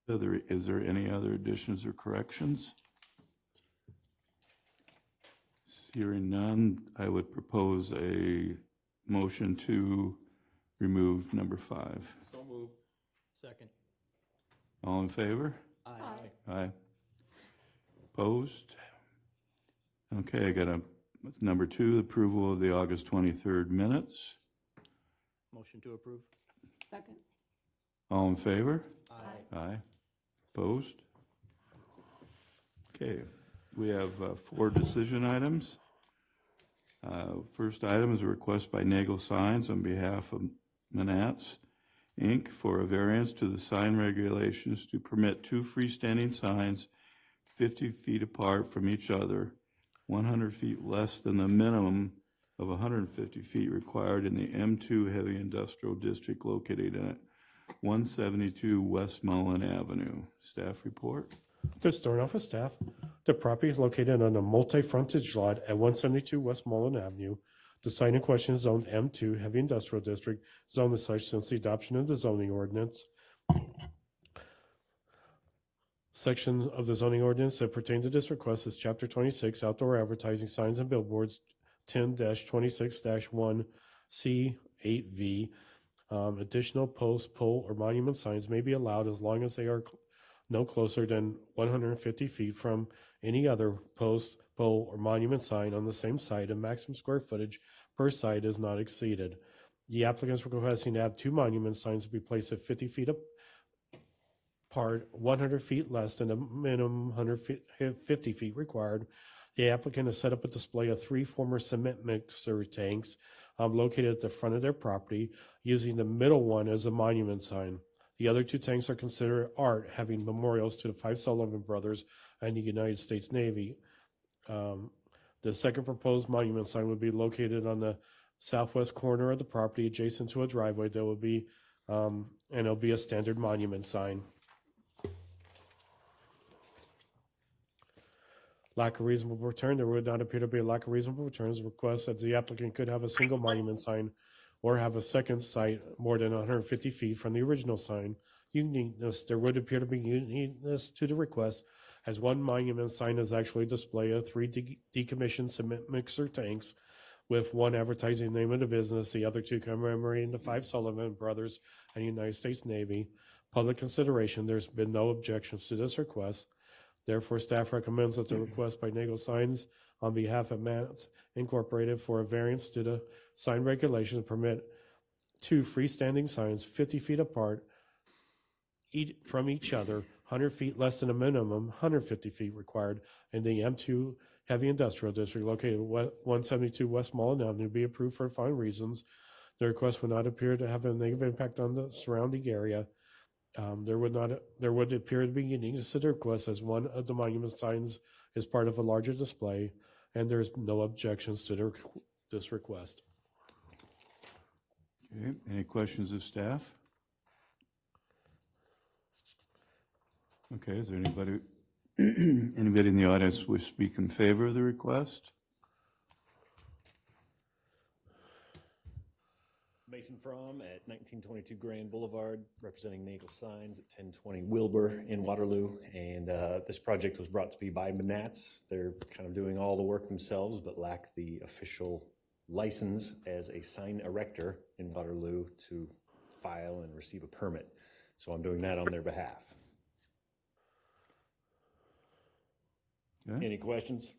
Is there any other additions or corrections? Hearing none, I would propose a motion to remove number 5. So moved. Second. All in favor? Aye. Aye. Opposed? Okay, I got number 2, approval of the August 23rd minutes. Motion to approve. Second. All in favor? Aye. Aye. Opposed? Okay, we have 4 decision items. First item is a request by Nagel Signs on behalf of Manats, Inc. for a variance to the sign regulations to permit 2 freestanding signs 50 feet apart from each other, 100 feet less than the minimum of 150 feet required in the M2 Heavy Industrial District located at 172 West Mullen Avenue. Staff report. To start off with staff, the property is located on a multi-frontage lot at 172 West Mullen Avenue. The site in question is zoned M2 Heavy Industrial District, zoned as such since the adoption of the zoning ordinance. Section of the zoning ordinance that pertain to this request is Chapter 26, Outdoor Advertising Signs and Billboards, 10-26-1C8V. Additional post, pole, or monument signs may be allowed as long as they are no closer than 150 feet from any other post, pole, or monument sign on the same site, and maximum square footage per site is not exceeded. The applicants were requesting to have 2 monument signs to be placed at 50 feet apart, 100 feet less than the minimum 150 feet required. The applicant has set up a display of 3 former cement mixer tanks located at the front of their property, using the middle one as a monument sign. The other 2 tanks are considered art, having memorials to the 5 Sullivan brothers and the United States Navy. The second proposed monument sign would be located on the southwest corner of the property, adjacent to a driveway. There will be, and it'll be a standard monument sign. Lack of reasonable return. There would not appear to be a lack of reasonable returns. Request that the applicant could have a single monument sign or have a second site more than 150 feet from the original sign. Uniqueness. There would appear to be uniqueness to the request, as 1 monument sign is actually a display of 3 decommissioned cement mixer tanks, with 1 advertising the name of the business, the other 2 commemorating the 5 Sullivan brothers and United States Navy. Public consideration. There's been no objections to this request. Therefore, staff recommends that the request by Nagel Signs on behalf of Mats Incorporated for a variance to the sign regulation to permit 2 freestanding signs 50 feet apart from each other, 100 feet less than a minimum 150 feet required in the M2 Heavy Industrial District located at 172 West Mullen Avenue be approved for the following reasons. The request would not appear to have a negative impact on the surrounding area. There would appear to be uniqueness to the request, as 1 of the monument signs is part of a larger display, and there's no objections to this request. Okay, any questions of staff? Okay, is there anybody in the audience wish to speak in favor of the request? Mason Fromm at 1922 Grand Boulevard, representing Nagel Signs at 1020 Wilbur in Waterloo. And this project was brought to me by Manats. They're kind of doing all the work themselves, but lack the official license as a sign erector in Waterloo to file and receive a permit. So I'm doing that on their behalf. Okay. Any questions?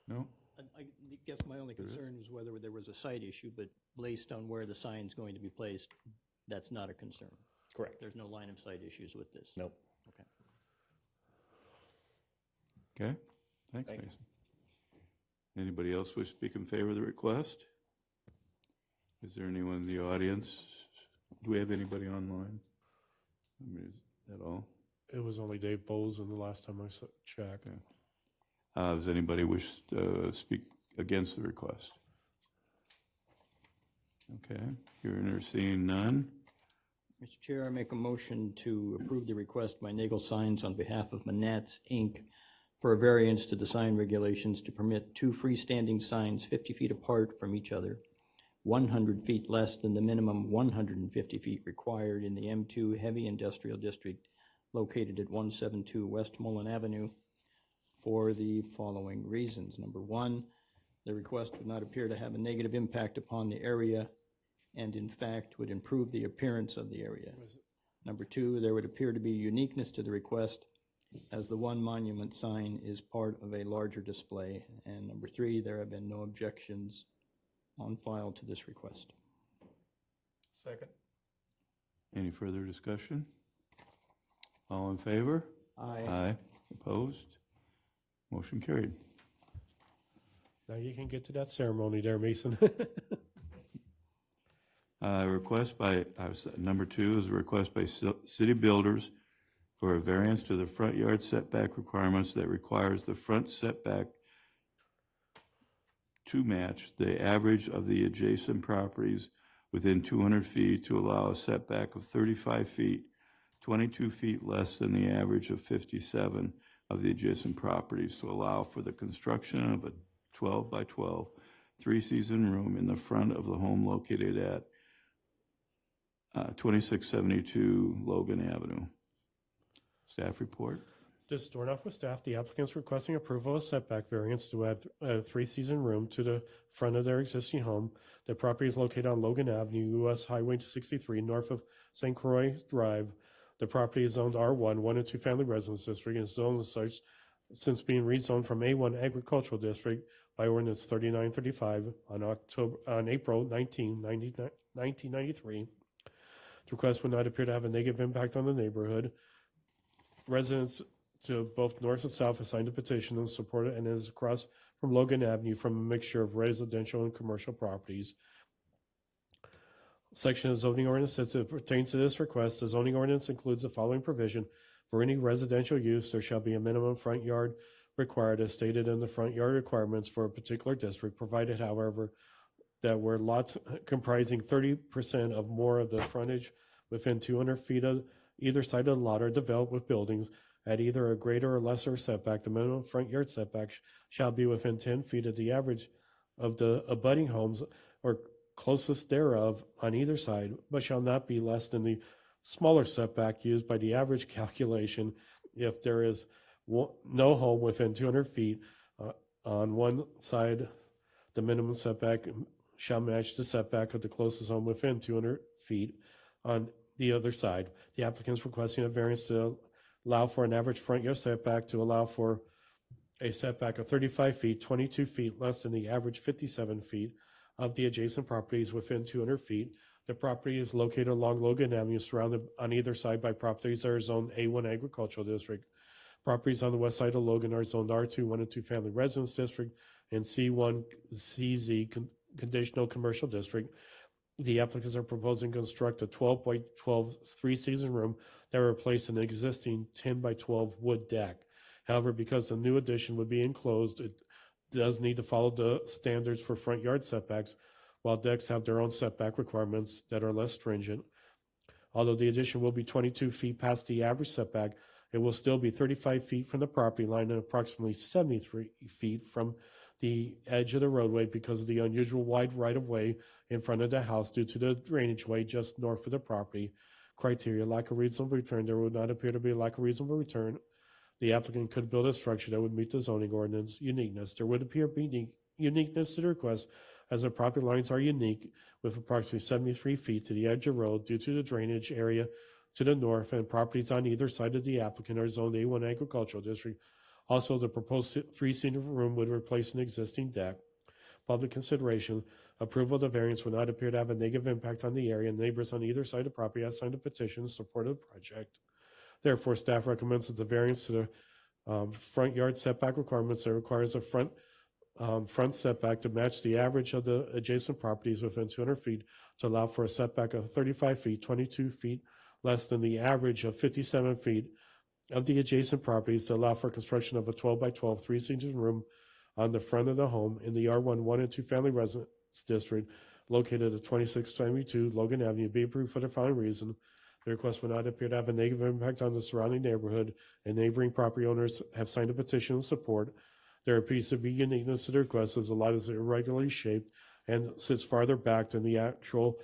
No? I guess my only concern is whether there was a site issue, but based on where the sign's going to be placed, that's not a concern. Correct. There's no line of sight issues with this. Nope. Okay. Okay, thanks, Thank you. Mason. Anybody else wish to speak in favor of the request? Is there anyone in the audience? Do we have anybody online? Is that all? It was only Dave Bowles in the last time I checked. Okay. Does anybody wish to speak against the request? Okay, hearing or seeing none. Mr. Chair, I make a motion to approve the request by Nagel Signs on behalf of Manats, Inc. for a variance to the sign regulations to permit 2 freestanding signs 50 feet apart from each other, 100 feet less than the minimum 150 feet required in the M2 Heavy Industrial District located at 172 West Mullen Avenue for the following reasons. Number one, the request would not appear to have a negative impact upon the area and in fact would improve the appearance of the area. Number two, there would appear to be uniqueness to the request as the one monument sign is part of a larger display. And number three, there have been no objections on file to this request. Second. Any further discussion? All in favor? Aye. Aye. Opposed? Motion carried. Now you can get to that ceremony there, Mason. Number two is a request by city builders for a variance to the front yard setback requirements that requires the front setback to match the average of the adjacent properties within 200 feet to allow a setback of 35 feet, 22 feet less than the average of 57 of the adjacent properties to allow for the construction of a 12 by 12 three-season room in the front of the home located at 2672 Logan Avenue. Staff report. Just starting off with staff, the applicant's requesting approval of setback variance to add a three-season room to the front of their existing home. The property is located on Logan Avenue, US Highway 63, north of St. Croix Drive. The property is zoned R1, 1 and 2 family residence district, and is zoned as such since being rezoned from A1 agricultural district by Ordinance 3935 on April 19, 1993. The request would not appear to have a negative impact on the neighborhood. Residents to both north and south have signed a petition and support it, and is across from Logan Avenue from a mixture of residential and commercial properties. Section of zoning ordinance that pertains to this request, the zoning ordinance includes the following provision. For any residential use, there shall be a minimum front yard required as stated in the front yard requirements for a particular district, provided, however, that where lots comprising 30% of more of the frontage within 200 feet of either side of the lot are developed with buildings at either a greater or lesser setback, the minimum front yard setback shall be within 10 feet of the average of the abutting homes or closest thereof on either side, but shall not be less than the smaller setback used by the average calculation if there is no home within 200 feet on one side. The minimum setback shall match the setback of the closest home within 200 feet on the other side. The applicant is requesting a variance to allow for an average front yard setback to allow for a setback of 35 feet, 22 feet less than the average 57 feet of the adjacent properties within 200 feet. The property is located along Logan Avenue, surrounded on either side by properties that are zoned A1 agricultural district. Properties on the west side of Logan are zoned R2, 1 and 2 family residence district, and C1 CZ conditional commercial district. The applicants are proposing to construct a 12 by 12 three-season room that will replace an existing 10 by 12 wood deck. However, because the new addition would be enclosed, it does need to follow the standards for front yard setbacks, while decks have their own setback requirements that are less stringent. Although the addition will be 22 feet past the average setback, it will still be 35 feet from the property line and approximately 73 feet from the edge of the roadway because of the unusual wide right-of-way in front of the house due to the drainage way just north of the property. Criteria: lack of reasonable return. There would not appear to be a lack of reasonable return. The applicant could build a structure that would meet the zoning ordinance. Uniqueness: there would appear to be uniqueness to the request as the property lines are unique with approximately 73 feet to the edge of the road due to the drainage area to the north, and properties on either side of the applicant are zoned A1 agricultural district. Also, the proposed three-seater room would replace an existing deck. Public consideration: approval of the variance would not appear to have a negative impact on the area. Neighbors on either side of the property have signed a petition in support of the project. Therefore, staff recommends that the variance to the front yard setback requirements that requires a front setback to match the average of the adjacent properties within 200 feet to allow for a setback of 35 feet, 22 feet less than the average of 57 feet of the adjacent properties to allow for construction of a 12 by 12 three-season room on the front of the home in the R1 1 and 2 family residence district located at 2672 Logan Avenue be approved for the following reason. The request would not appear to have a negative impact on the surrounding neighborhood, and neighboring property owners have signed a petition in support. There appears to be uniqueness to the request as the lot is irregularly shaped and sits farther back than the actual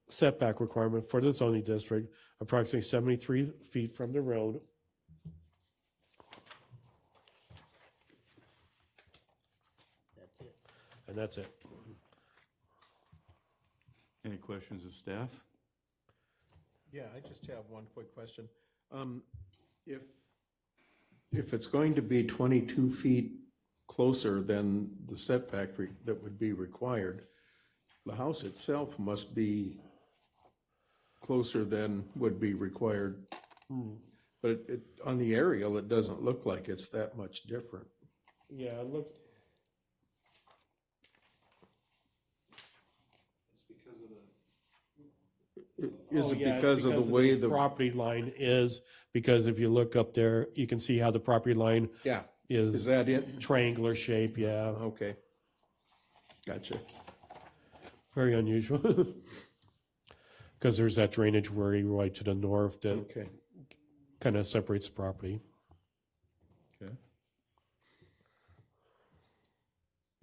setback requirement for the zoning district, approximately 73 feet from the road. That's it. And that's it. Any questions of staff? Yeah, I just have one quick question. If it's going to be 22 feet closer than the setback that would be required, the house itself must be closer than would be required. But on the aerial, it doesn't look like it's that much different. Yeah, look. Is Oh, it yeah, it's because of the way the, property line is? Because if you look up there, you can see how the property line yeah, is is that it? triangular shape. Yeah, Okay. Gotcha. very unusual. Because there's that drainage worry right to the north that Okay. kind of separates the property. Okay.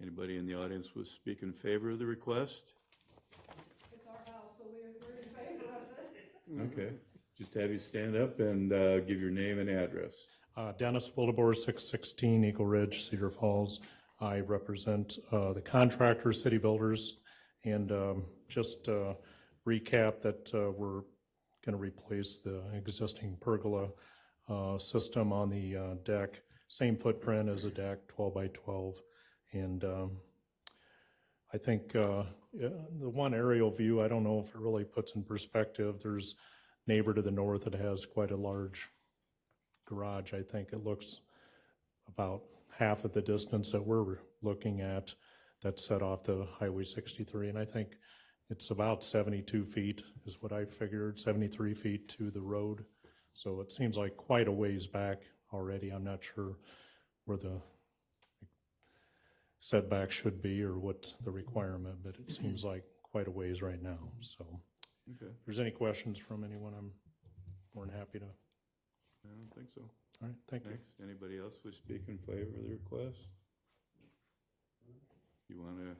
Anybody in the audience would speak in favor of the request? It's our house, so we're in favor of it. Okay, just have you stand up and give your name and address. Dennis Wildeboer, 616 Eagle Ridge, Cedar Falls. I represent the contractor, city builders, and just recap that we're going to replace the existing pergola system on the deck. Same footprint as a deck, 12 by 12. And I think the one aerial view, I don't know if it really puts in perspective. There's neighbor to the north that has quite a large garage. I think it looks about half of the distance that we're looking at that's set off the Highway 63. And I think it's about 72 feet is what I figured, 73 feet to the road. So it seems like quite a ways back already. I'm not sure where the setback should be or what's the requirement, but it seems like quite a ways right now. So Okay, if there's any questions from anyone, I'm more than happy to. I don't think so. All right, thank you. Thanks. Anybody else would speak in favor of the request? You want to?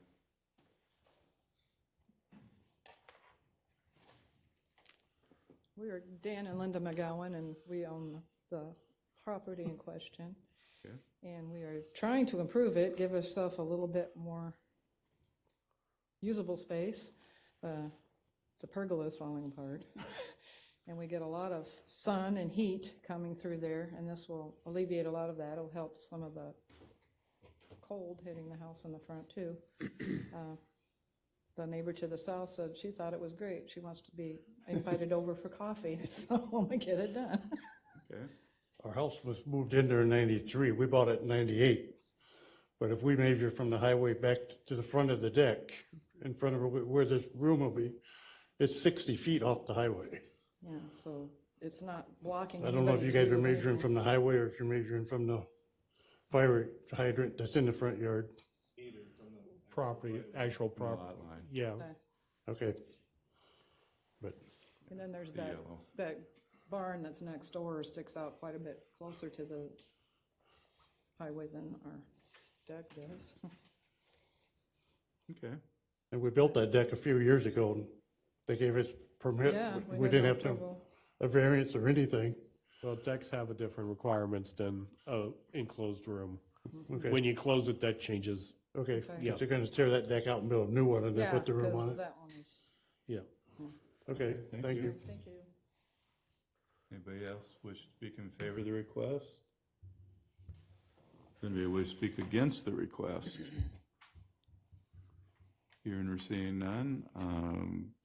We are Dan and Linda McGowan, and we own the property in question. Okay. And we are trying to improve it, give ourselves a little bit more usable space. The pergola is falling apart. And we get a lot of sun and heat coming through there, and this will alleviate a lot of that. It'll help some of the cold hitting the house in the front, too. The neighbor to the south said she thought it was great. She wants to be invited over for coffee, so when we get it done. Okay. Our house was moved in there in 93. We bought it in 98. But if we measure from the highway back to the front of the deck, in front of where this room will be, it's 60 feet off the highway. Yeah, so it's not blocking. I don't know if you anybody's guys are view of measuring anything. from the highway or if you're measuring from the fire hydrant that's in the front yard. Property, actual property. Lot line. Yeah, Okay. But And then there's The that, yellow. that barn that's next door sticks out quite a bit closer to the highway than our deck does. Okay. and we built that deck a few years ago and they gave us permit. Yeah. We had didn't no have to, trouble. a variance or anything. well, decks have a different requirements than a enclosed room. Okay. When you close it, that changes. Okay. Yeah. So they're gonna tear that deck out and build a new one and then Yeah, put the room on because it. that one is, Yeah. Okay, thank you. thank you. Anybody else wish to speak in favor of the request? Does anybody wish to speak against the request? Hearing or seeing none,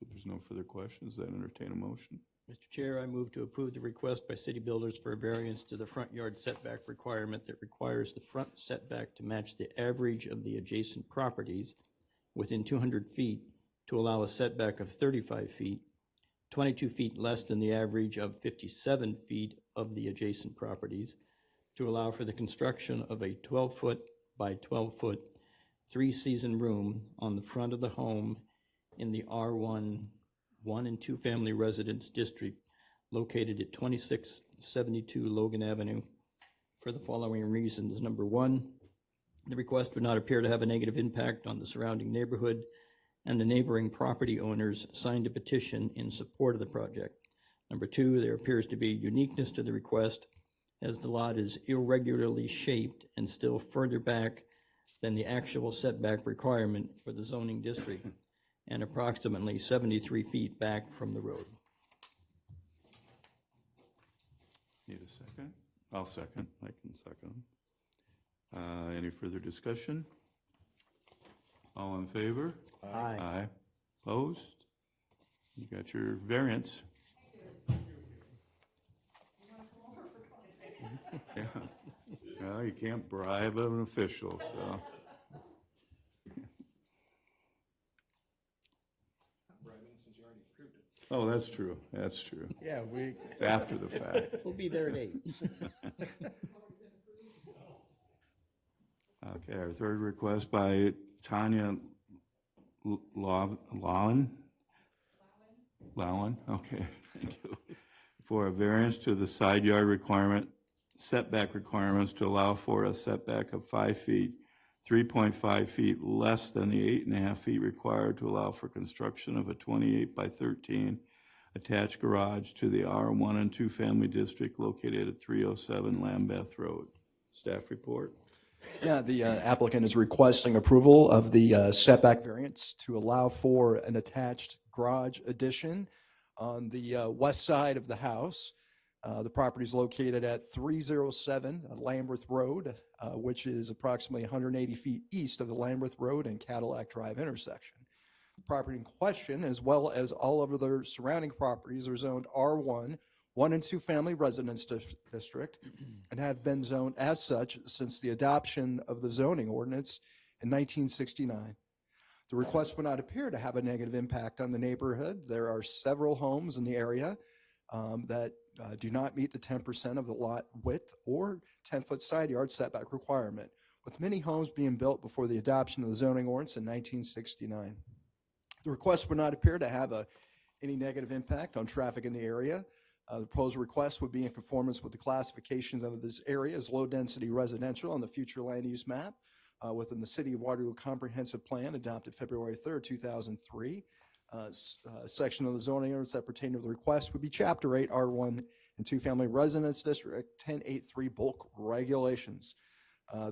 if there's no further questions, then entertain a motion. Mr. Chair, I move to approve the request by city builders for a variance to the front yard setback requirement that requires the front setback to match the average of the adjacent properties within 200 feet to allow a setback of 35 feet, 22 feet less than the average of 57 feet of the adjacent properties, to allow for the construction of a 12-foot by 12-foot three-season room on the front of the home in the R1 1 and 2 family residence district located at 2672 Logan Avenue for the following reasons. Number one, The request would not appear to have a negative impact on the surrounding neighborhood, and the neighboring property owners signed a petition in support of the project. Number two, there appears to be uniqueness to the request, as the lot is irregularly shaped and still further back than the actual setback requirement for the zoning district, and approximately 73 feet back from the road. Need a second? I'll second. I can second. Any further discussion? All in favor? Aye. Aye. Opposed? You got your variance. Yeah. Well, you can't bribe an official, so. Oh, that's true. That's true. Yeah, It's after the fact. we'll be there at 8. Okay, our third request by Tanya Lowen, okay, thank you. For a variance to the side yard requirement, setback requirements to allow for a setback of 5 feet, 3.5 feet less than the 8.5 feet required to allow for construction of a 28 by 13 attached garage to the R1 and 2 family district located at 307 Lambeth Road. Staff report. Yeah, the applicant is requesting approval of the setback variance to allow for an attached garage addition on the west side of the house. The property is located at 307 Lambeth Road, which is approximately 180 feet east of the Lambeth Road and Cadillac Drive intersection. The property in question, as well as all of their surrounding properties, are zoned R1, 1 and 2 family residence district, and have been zoned as such since the adoption of the zoning ordinance in 1969. The request would not appear to have a negative impact on the neighborhood. There are several homes in the area that do not meet the 10% of the lot width or 10-foot side yard setback requirement, with many homes being built before the adoption of the zoning ordinance in 1969. The request would not appear to have any negative impact on traffic in the area. The proposed request would be in conformance with the classifications of this area as low-density residential on the future land use map within the City of Waterloo Comprehensive Plan adopted February 3rd, 2003. Section of the zoning ordinance that pertain to the request would be Chapter 8, R1 and 2 family residence district 1083 bulk regulations.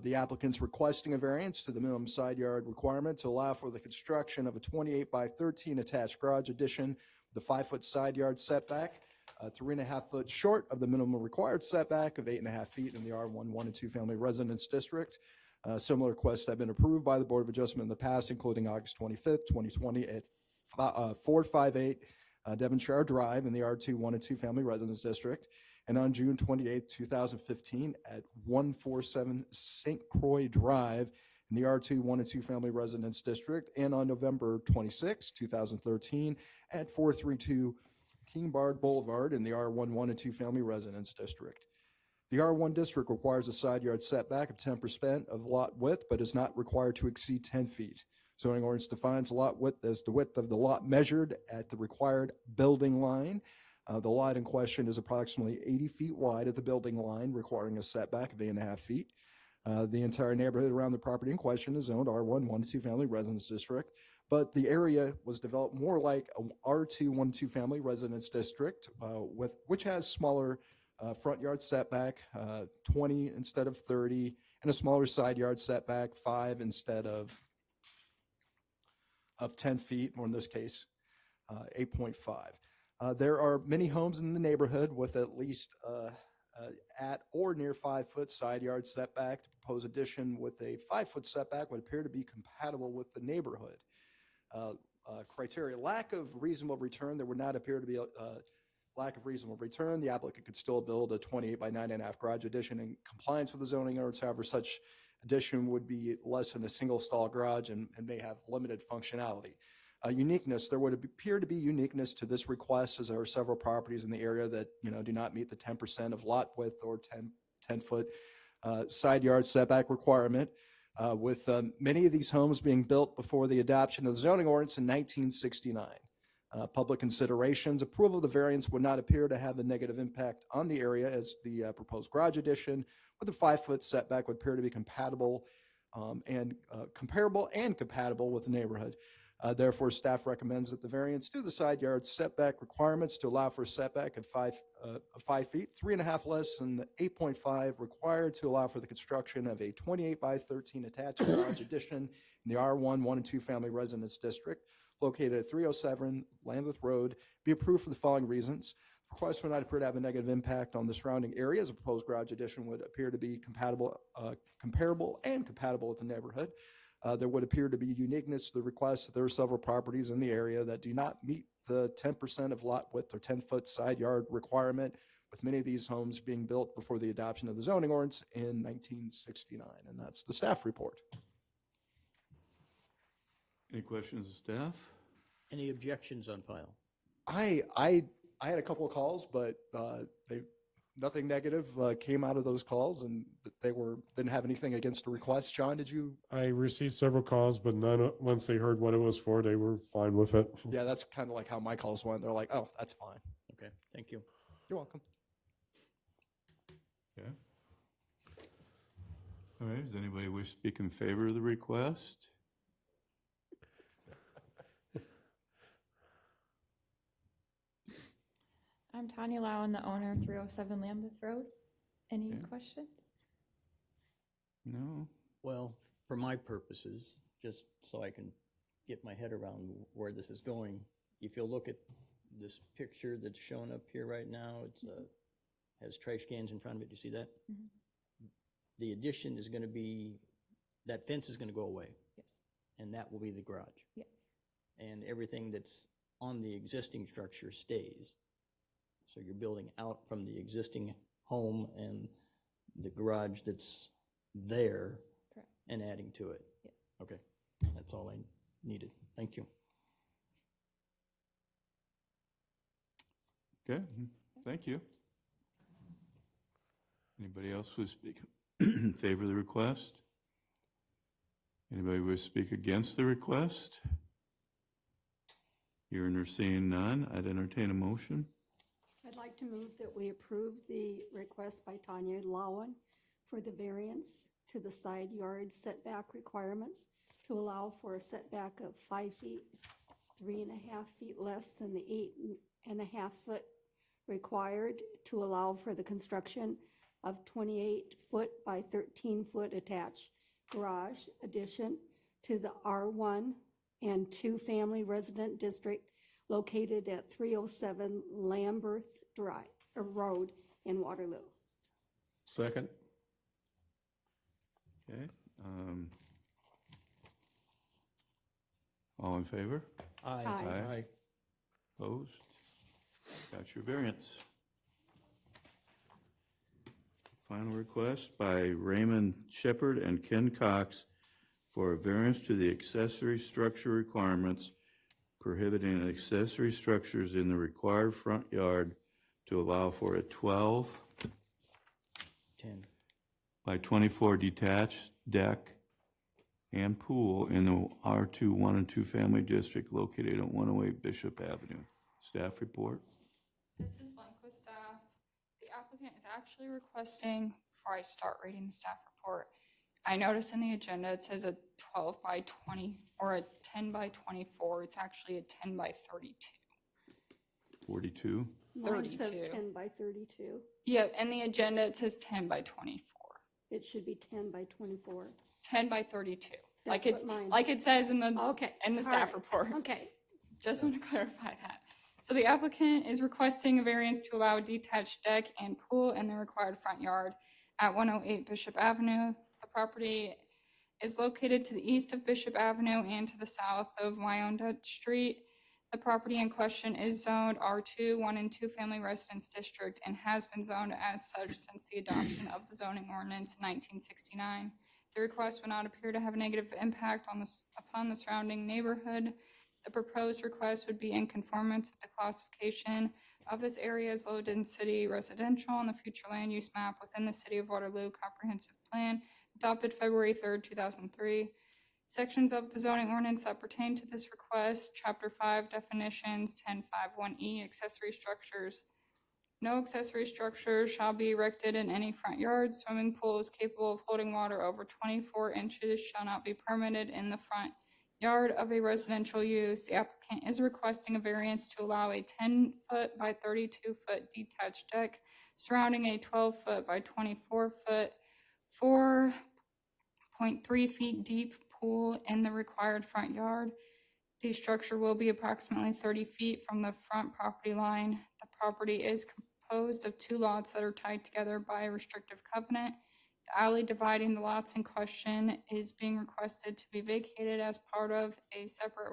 The applicant's requesting a variance to the minimum side yard requirement to allow for the construction of a 28 by 13 attached garage addition with a 5-foot side yard setback, 3.5 foot short of the minimum required setback of 8.5 feet in the R1, 1 and 2 family residence district. Similar requests have been approved by the Board of Adjustment in the past, including August 25th, 2020 at 458 Devonshire Drive in the R2, 1 and 2 family residence district, and on June 28th, 2015 at 147 St. Croix Drive in the R2, 1 and 2 family residence district, and on November 26, 2013 at 432 King Bard Boulevard in the R1, 1 and 2 family residence district. The R1 district requires a side yard setback of 10% of lot width, but is not required to exceed 10 feet. Zoning ordinance defines lot width as the width of the lot measured at the required building line. The lot in question is approximately 80 feet wide at the building line, requiring a setback of 8.5 feet. The entire neighborhood around the property in question is zoned R1, 1 and 2 family residence district, but the area was developed more like a R2, 1 and 2 family residence district, which has smaller front yard setback, 20 instead of 30, and a smaller side yard setback, 5 instead of 10 feet, or in this case, 8.5. There are many homes in the neighborhood with at least at or near 5-foot side yard setback. The proposed addition with a 5-foot setback would appear to be compatible with the neighborhood. Criteria: lack of reasonable return. There would not appear to be a lack of reasonable return. The applicant could still build a 28 by 9.5 garage addition in compliance with the zoning ordinance. However, such addition would be less than a single stall garage and may have limited functionality. Uniqueness: there would appear to be uniqueness to this request, as there are several properties in the area that do not meet the 10% of lot width or 10-foot side yard setback requirement. With many of these homes being built before the adoption of the zoning ordinance in 1969. Public considerations: approval of the variance would not appear to have a negative impact on the area, as the proposed garage addition with a 5-foot setback would appear to be compatible and comparable and compatible with the neighborhood. Therefore, staff recommends that the variance to the side yard setback requirements to allow for a setback of 5 feet, 3.5 less than the 8.5 required to allow for the construction of a 28 by 13 attached garage addition in the R1, 1 and 2 family residence district located at 307 Lambeth Road be approved for the following reasons. The request would not appear to have a negative impact on the surrounding area, as a proposed garage addition would appear to be comparable and compatible with the neighborhood. There would appear to be uniqueness to the request that there are several properties in the area that do not meet the 10% of lot width or 10-foot side yard requirement, with many of these homes being built before the adoption of the zoning ordinance in 1969. And that's the staff report. Any questions of staff? Any objections on file? I had a couple of calls, but nothing negative came out of those calls, and didn't have anything against the request. John, did you? I received several calls, but once they heard what it was for, they were fine with it. Yeah, that's kind of like how my calls went. They're like, oh, that's fine. Okay, thank you. You're welcome. Okay. All right, does anybody wish to speak in favor of the request? I'm Tanya Lowen, the owner of 307 Lambeth Road. Any questions? No? Well, for my purposes, just so I can get my head around where this is going, if you'll look at this picture that's shown up here right now, it's has trash cans in front of it. Do you see that? Mm-hmm. The addition is going to be, that fence is going to go away. Yes. And that will be the garage. Yes. And everything that's on the existing structure stays. So you're building out from the existing home and the garage that's there. Correct. And adding to it. Yes. Okay, that's all I needed. Thank you. Okay, thank you. Anybody else who speak in favor of the request? Anybody wish to speak against the request? Hearing or seeing none, I'd entertain a motion. I'd like to move that we approve the request by Tanya Lowen for the variance to the side yard setback requirements to allow for a setback of 5 feet, 3.5 feet less than the 8.5 foot required to allow for the construction of 28 foot by 13 foot attached garage addition to the R1 and 2 family resident district located at 307 Lambeth Road in Waterloo. Second? Okay. All in favor? Aye. Aye. Opposed? Got your variance. Final request by Raymond Shepard and Ken Cox for a variance to the accessory structure requirements prohibiting accessory structures in the required front yard to allow for a 12 10. by 24 detached deck and pool in the R2 1 and 2 family district located at 108 Bishop Avenue. Staff report. This is blank with staff. The applicant is actually requesting, before I start reading the staff report, I notice in the agenda it says a 12 by 20 or a 10 by 24. It's actually a 10 by 32. 42. Mine says 32. 10 by 32. Yeah, in the agenda it says 10 by 24. It should be 10 by 24. 10 by 32. That's Like what it says in the Okay. in the all staff right. report. Okay. Just want to clarify that. So the applicant is requesting a variance to allow a detached deck and pool in the required front yard at 108 Bishop Avenue. The property is located to the east of Bishop Avenue and to the south of Wyandotte Street. The property in question is zoned R2, 1 and 2 family residence district and has been zoned as such since the adoption of the zoning ordinance in 1969. The request would not appear to have a negative impact upon the surrounding neighborhood. The proposed request would be in conformance with the classification of this area as low-density residential on the future land use map within the City of Waterloo Comprehensive Plan adopted February 3rd, 2003. Sections of the zoning ordinance that pertain to this request, Chapter 5 definitions, 10.5.1e accessory structures, No accessory structure shall be erected in any front yard. Swimming pools capable of holding water over 24 inches shall not be permitted in the front yard of a residential use. The applicant is requesting a variance to allow a 10-foot by 32-foot detached deck surrounding a 12-foot by 24-foot, 4.3 feet deep pool in the required front yard. The structure will be approximately 30 feet from the front property line. The property is composed of 2 lots that are tied together by a restrictive covenant. The alley dividing the lots in question is being requested to be vacated as part of a separate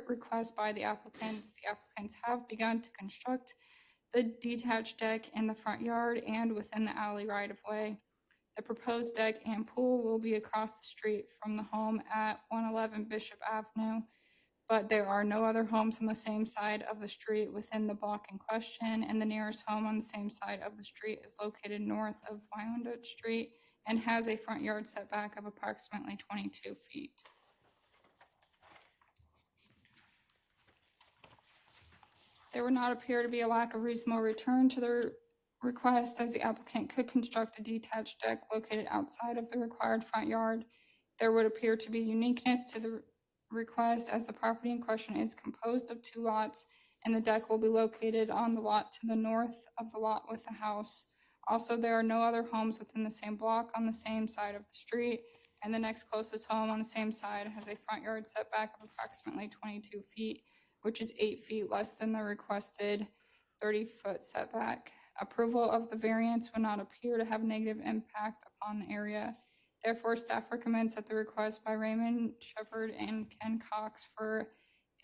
request by the applicants. The applicants have begun to construct the detached deck in the front yard and within the alley right-of-way. The proposed deck and pool will be across the street from the home at 111 Bishop Avenue, but there are no other homes on the same side of the street within the block in question, and the nearest home on the same side of the street is located north of Wyandotte Street and has a front yard setback of approximately 22 feet. There would not appear to be a lack of reasonable return to the request, as the applicant could construct a detached deck located outside of the required front yard. There would appear to be uniqueness to the request, as the property in question is composed of 2 lots, and the deck will be located on the lot to the north of the lot with the house. Also, there are no other homes within the same block on the same side of the street, and the next closest home on the same side has a front yard setback of approximately 22 feet, which is 8 feet less than the requested 30-foot setback. Approval of the variance would not appear to have negative impact upon the area. Therefore, staff recommends that the request by Raymond Shepard and Ken Cox for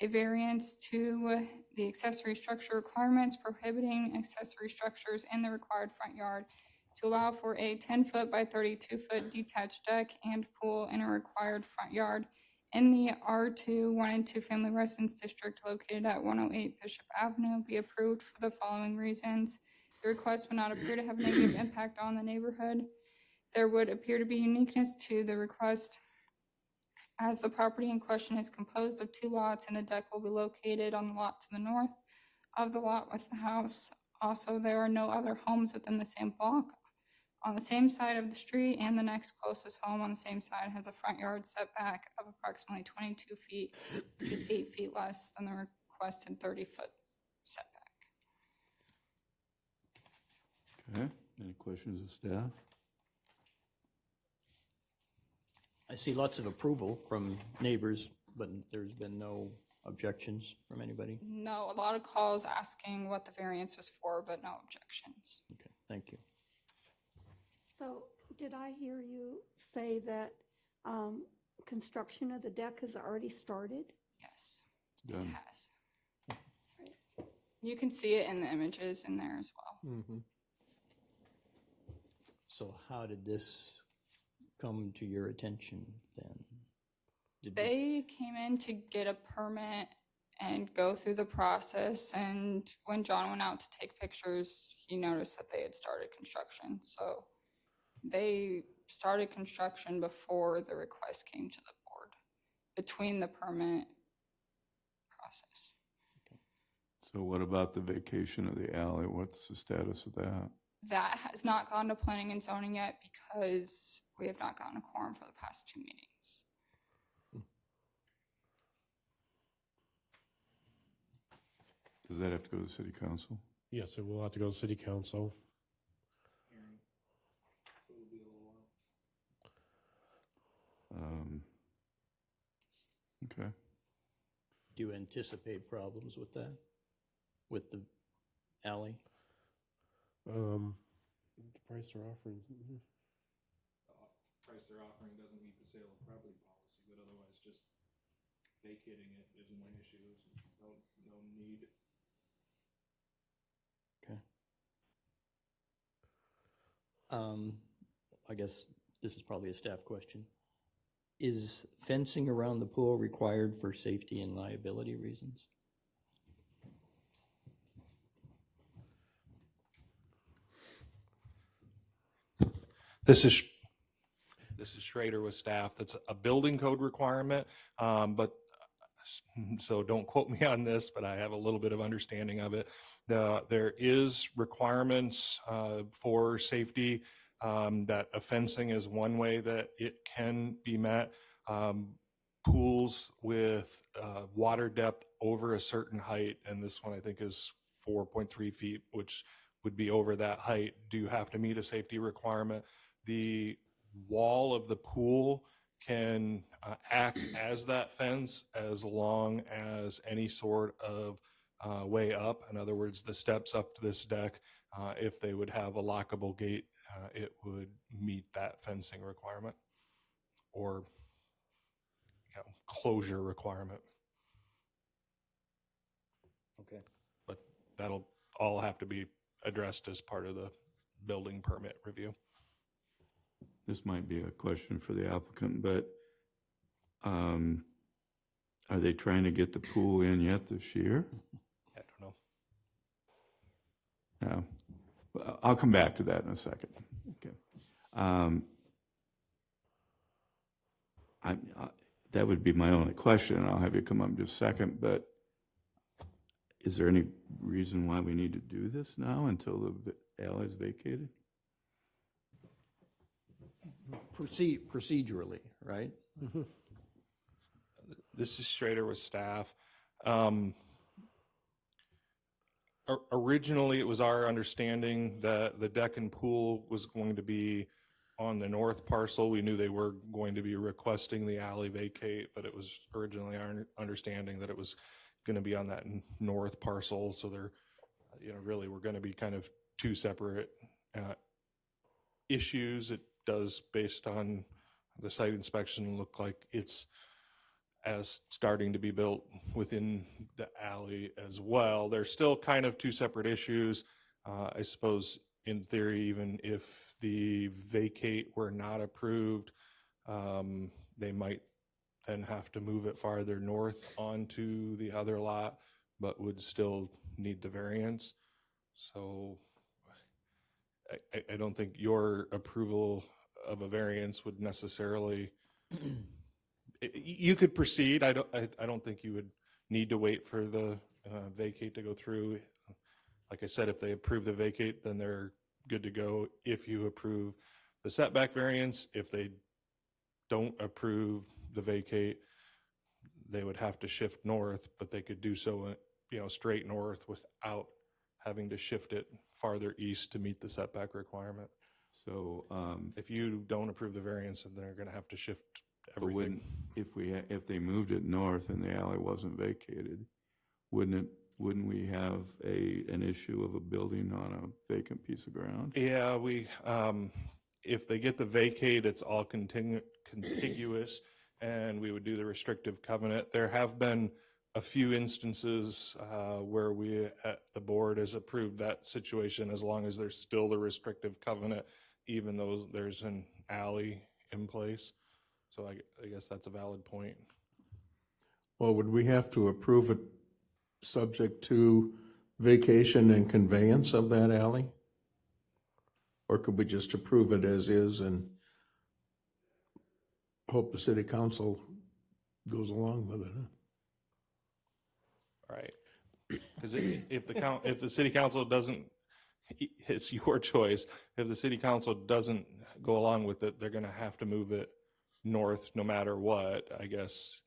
a variance to the accessory structure requirements prohibiting accessory structures in the required front yard to allow for a 10-foot by 32-foot detached deck and pool in a required front yard in the R2 1 and 2 family residence district located at 108 Bishop Avenue be approved for the following reasons. The request would not appear to have negative impact on the neighborhood. There would appear to be uniqueness to the request, as the property in question is composed of 2 lots and the deck will be located on the lot to the north of the lot with the house. Also, there are no other homes within the same block on the same side of the street, and the next closest home on the same side has a front yard setback of approximately 22 feet, which is 8 feet less than the requested 30-foot setback. Okay, any questions of staff? I see lots of approval from neighbors, but there's been no objections from anybody. No, a lot of calls asking what the variance was for, but no objections. Okay, thank you. So did I hear you say that construction of the deck has already started? Yes, it Done. has. You can see it in the images in there as well. So how did this come to your attention then? They came in to get a permit and go through the process, and when John went out to take pictures, he noticed that they had started construction. So they started construction before the request came to the board, between the permit process. So what about the vacation of the alley? What's the status of that? That has not gone to planning and zoning yet because we have not gotten a quorum for the past 2 meetings. Does that have to go to city council? Yes, it will have to go to city council. Okay. Do you anticipate problems with that? With the alley? The price they're offering. Price they're offering doesn't meet the sale of property policy, but otherwise just vacating it isn't an issue. There's no need. Okay. I guess this is probably a staff question. Is fencing around the pool required for safety and liability reasons? This is Schrader with staff. That's a building code requirement, but so don't quote me on this, but I have a little bit of understanding of it. There is requirements for safety, that a fencing is one way that it can be met. Pools with water depth over a certain height, and this one I think is 4.3 feet, which would be over that height, do have to meet a safety requirement. The wall of the pool can act as that fence as long as any sort of way up. In other words, the steps up to this deck, if they would have a lockable gate, it would meet that fencing requirement or closure requirement. Okay. But that'll all have to be addressed as part of the building permit review. This might be a question for the applicant, but are they trying to get the pool in yet this year? I don't know. No. Well, I'll come back to that in a second. Okay. That would be my only question. I'll have you come up just a second, but is there any reason why we need to do this now until the alley is vacated? Procedurally, right? This is Schrader with staff. Originally, it was our understanding that the deck and pool was going to be on the north parcel. We knew they were going to be requesting the alley vacate, but it was originally our understanding that it was going to be on that north parcel. So there, really we're going to be kind of two separate issues. It does, based on the site inspection, look like it's as starting to be built within the alley as well. They're still kind of two separate issues. I suppose in theory, even if the vacate were not approved, they might then have to move it farther north onto the other lot, but would still need the variance. So I don't think your approval of a variance would necessarily, you could proceed. I don't think you would need to wait for the vacate to go through. Like I said, if they approve the vacate, then they're good to go. If you approve the setback variance, if they don't approve the vacate, they would have to shift north, but they could do so, straight north without having to shift it farther east to meet the setback requirement. So if you don't approve the variance, then they're going to have to shift but everything. if they moved it north and the alley wasn't vacated, wouldn't we have an issue of a building on a vacant piece of ground? Yeah, if they get the vacate, it's all contiguous, and we would do the restrictive covenant. There have been a few instances where the board has approved that situation as long as there's still the restrictive covenant, even though there's an alley in place. So I guess that's a valid point. Well, would we have to approve it subject to vacation and conveyance of that alley? Or could we just approve it as is and hope the city council goes along with it? Right. Because if the city council doesn't, it's your choice. If the city council doesn't go along with it, they're going to have to move it north no matter what. I guess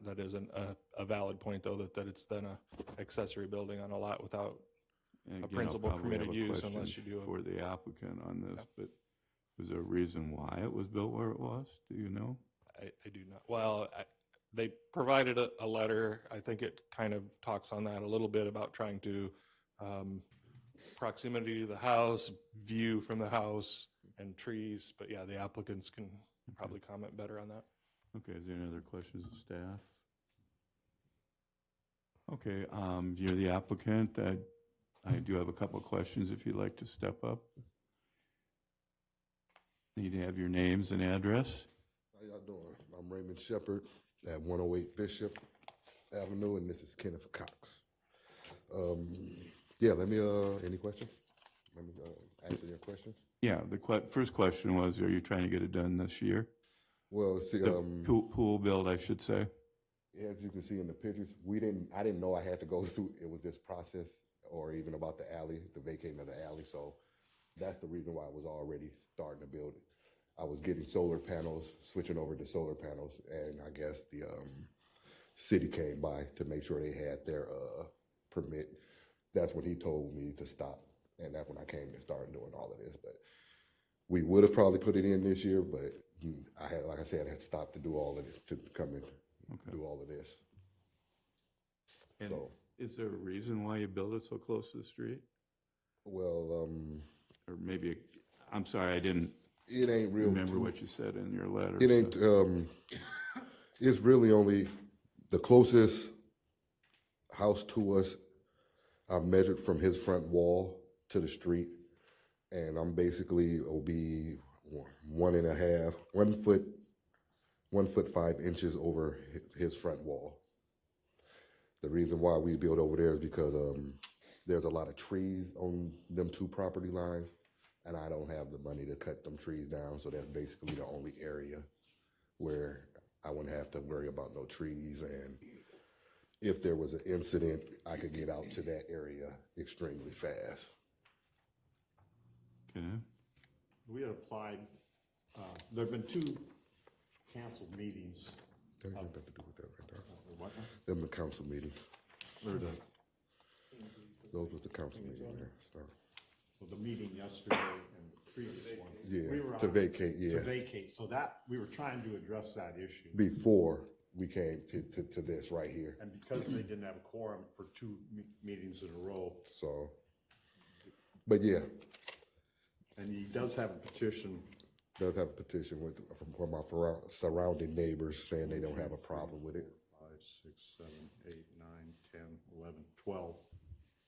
that is a valid point, though, that it's then a accessory building on a lot without And a again, principal I'll probably permitted have a use question unless you do for the applicant on this, but was there a reason why it was built where it was? Do you know? I do not. Well, they provided a letter. I think it kind of talks on that a little bit about trying to proximity to the house, view from the house, and trees. But yeah, the applicants can probably comment better on that. Okay, is there any other questions of staff? Okay, you're the applicant. I do have a couple of questions if you'd like to step up. Need to have your names and address. How y'all doing? I'm Raymond Shepard at 108 Bishop Avenue, and this is Kenneth Cox. Yeah, any questions? Let me answer your questions. Yeah, the first question was, are you trying to get it done this year? Well, see, The pool build, I should say. as you can see in the pictures, I didn't know I had to go through, it was this process, or even about the alley, the vacating of the alley, so that's the reason why I was already starting to build it. I was getting solar panels, switching over to solar panels, and I guess the city came by to make sure they had their permit. That's when he told me to stop, and that's when I came and started doing all of this. But we would have probably put it in this year, but I had, like I said, I had stopped to do all of it, to come in, do all of this. And So, is there a reason why you built it so close to the street? well, Or maybe, I'm sorry, I didn't it ain't real. remember what you said in your letter. It ain't, it's really only the closest house to us. I've measured from his front wall to the street, and I'm basically, will be 1 foot 5 inches over his front wall. The reason why we built over there is because there's a lot of trees on them two property lines, and I don't have the money to cut them trees down, so that's basically the only area where I wouldn't have to worry about no trees, and if there was an incident, I could get out to that area extremely fast. Okay. We had applied, there've been 2 canceled meetings. That ain't got nothing to do with that right there. What? Them the council meeting. Or the, Those was the council meeting there, so. well, the meeting yesterday and the previous one. Yeah, We were to on- vacate, yeah. To vacate, so that, we were trying to address that issue. Before we came to this right here, And because they didn't have a quorum for 2 meetings in a row, so. But yeah, and he does have a petition. does have a petition from my surrounding neighbors saying they don't have a problem with it. 5, 6, 7, 8, 9, 10, 11, 12.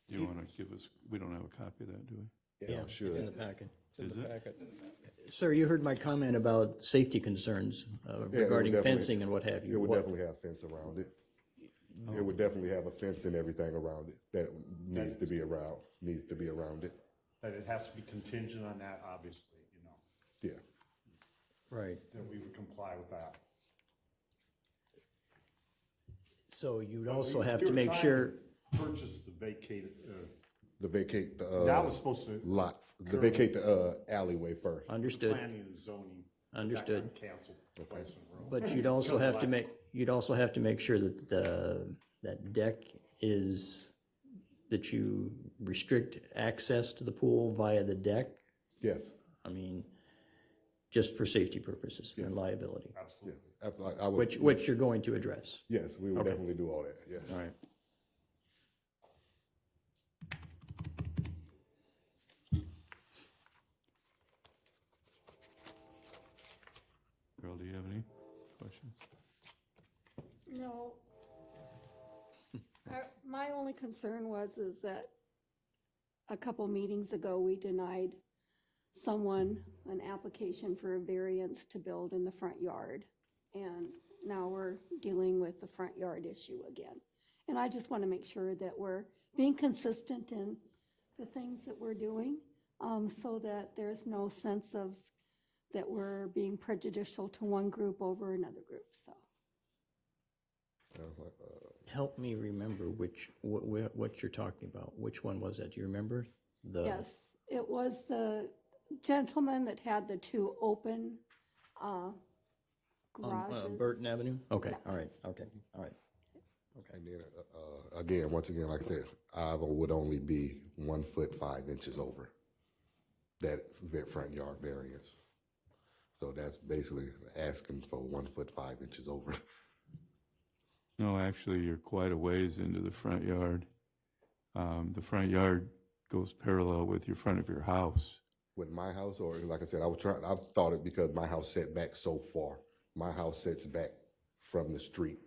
You want to give us, we don't have a copy of that, do we? Yeah, It's sure. in the packet. Is it? Sir, you heard my comment about safety concerns regarding definitely- fencing and what have you. It would What- definitely have fence around it. It would definitely have a fence and everything around it that needs to be around it. That it has to be contingent on that, obviously, you know, Yeah. Right. that we would comply with that. So you'd But also we have were to make trying sure, Purchase the vacated, Vacate the that was supposed to. lot, vacate the alleyway first. understood, Planning and zoning. Understood. That got canceled twice in a row. but you'd also Because have of to that. you'd also have to make sure that that deck is, that you restrict access to the pool via the deck. Yes, I mean, just for safety purposes and liability, Absolutely. I would, which you're going to address. yes, we would Okay. definitely do all that, yes. All right. Earl, do you have any questions? No. My only concern is that a couple meetings ago, we denied someone an application for a variance to build in the front yard. And now we're dealing with the front yard issue again. And I just want to make sure that we're being consistent in the things that we're doing, so that there's no sense of that we're being prejudicial to one group over another group, so. Help me remember what you're talking about. Which one was that? Do you remember? Yes, it was the gentleman that had the 2 open garages. Burton Avenue? Okay, Yes. all right, okay, all right. And then, again, once again, like I said, I would only be 1 foot 5 inches over that front yard variance. So that's basically asking for 1 foot 5 inches over. No, actually, you're quite a ways into the front yard. The front yard goes parallel with your front of your house. With my house, or like I said, I thought it because my house set back so far. My house sets back from the street